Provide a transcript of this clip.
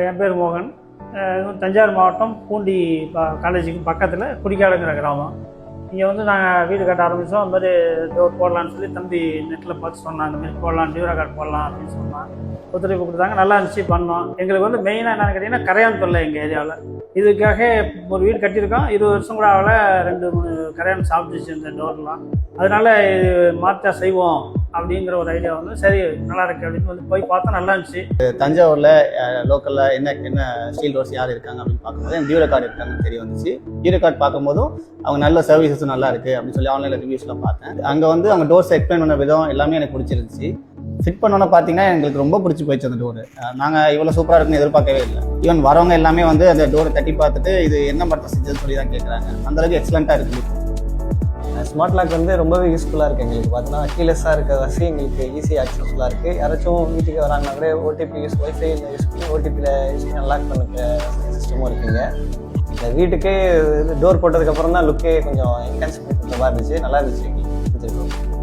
என் பேர் மோகன். தஞ்சாவூர் மாவட்டம் பூண்டி காலேஜுக்கு பக்கத்தில் குடிக்காடுங்கிற கிராமம். இங்கே வந்து நாங்கள் வீடு கட்ட ஆரம்பித்தோம். அந்த மாதிரி டோர் போடலான்னு சொல்லி தம்பி நெட்டில் பார்த்து சொன்னான், இந்த மாதிரி போடலாம், டியூரா கார்டு போடலாம் அப்படின்னு சொன்னான். ஒத்துழைப்பு கொடுத்தாங்க, நல்லா இருந்துச்சு, பண்ணோம். எங்களுக்கு வந்து மெயினாக என்னென்னு கேட்டிங்கன்னா கரையான் தொல்லை எங்கள் ஏரியாவில். இதுக்காக ஒரு வீடு கட்டியிருக்கோம், 20 வருஷம் கூட ஆகல, 2-3 கரையான் சாப்பிட்டுச்சு இந்த டோர்லாம். அதனால் இது மாற்றா செய்வோம் அப்படிங்கிற ஒரு ஐடியா வந்து சரி நல்லா இருக்கு அப்படின்னு வந்து போய் பார்த்தா நல்லா இருந்துச்சு. தஞ்சாவூரில் லோக்கலில் என்ன ஸ்டீல் டோர்ஸ் யார் இருக்காங்க அப்படின்னு பார்க்கும்போது எனக்கு டியூரா கார்டு இருக்காங்கன்னு தெரிய வந்துச்சு. டியூரா கார்டு பார்க்கும்போதும் அவங்க நல்ல சர்வீசஸும் நல்லா இருக்குது அப்படின்னு சொல்லி ஆன்லைனில் ரிவ்யூஸ்லாம் பார்த்தேன். அங்கே வந்து அவங்க டோர்ஸ் எக்ஸ்பிளைன் பண்ண விதம் எல்லாமே எனக்கு பிடிச்சிருந்துச்சு. ஃபிட் பண்ணோன்னு பார்த்தீங்கன்னா எங்களுக்கு ரொம்ப பிடிச்சி போயிடுச்சு அந்த டோரு. நாங்கள் இவ்வளோ சூப்பராக இருக்குன்னு எதிர்பார்க்கவே இல்லை. ஈவன் வரவங்க எல்லாமே வந்து அந்த டோரை தட்டி பார்த்துட்டு இது என்ன மரத்தை செஞ்சதுன்னு சொல்லி தான் கேட்குறாங்க. அந்தளவுக்கு எக்ஸலண்ட்டாக இருக்குது. ஸ்மார்ட் லாக் வந்து ரொம்பவே யூஸ்ஃபுல்லாக இருக்குது எங்களுக்கு. பார்த்தீங்கன்னா கீலெஸ்ஸாக இருக்கிற எங்களுக்கு ஈஸியாக ஆக்சஸ்ஃபுல்லாக இருக்குது. யாராச்சும் வீட்டுக்கு வராங்கன்னா கூட ஓடிபி ஒய்ஃபை யூஸ் பண்ணி ஓடிபியில் யூஸ் பண்ணி அன்லாக் பண்ணுற சிஸ்டமும் இருக்குங்க. இந்த வீட்டுக்கே டோர் போட்டதுக்கப்புறம் தான் லுக்கே கொஞ்சம் என்ஹான்ஸ் பண்ணி மாதிரி இருந்துச்சு, நல்லா இருந்துச்சு எங்களுக்கு.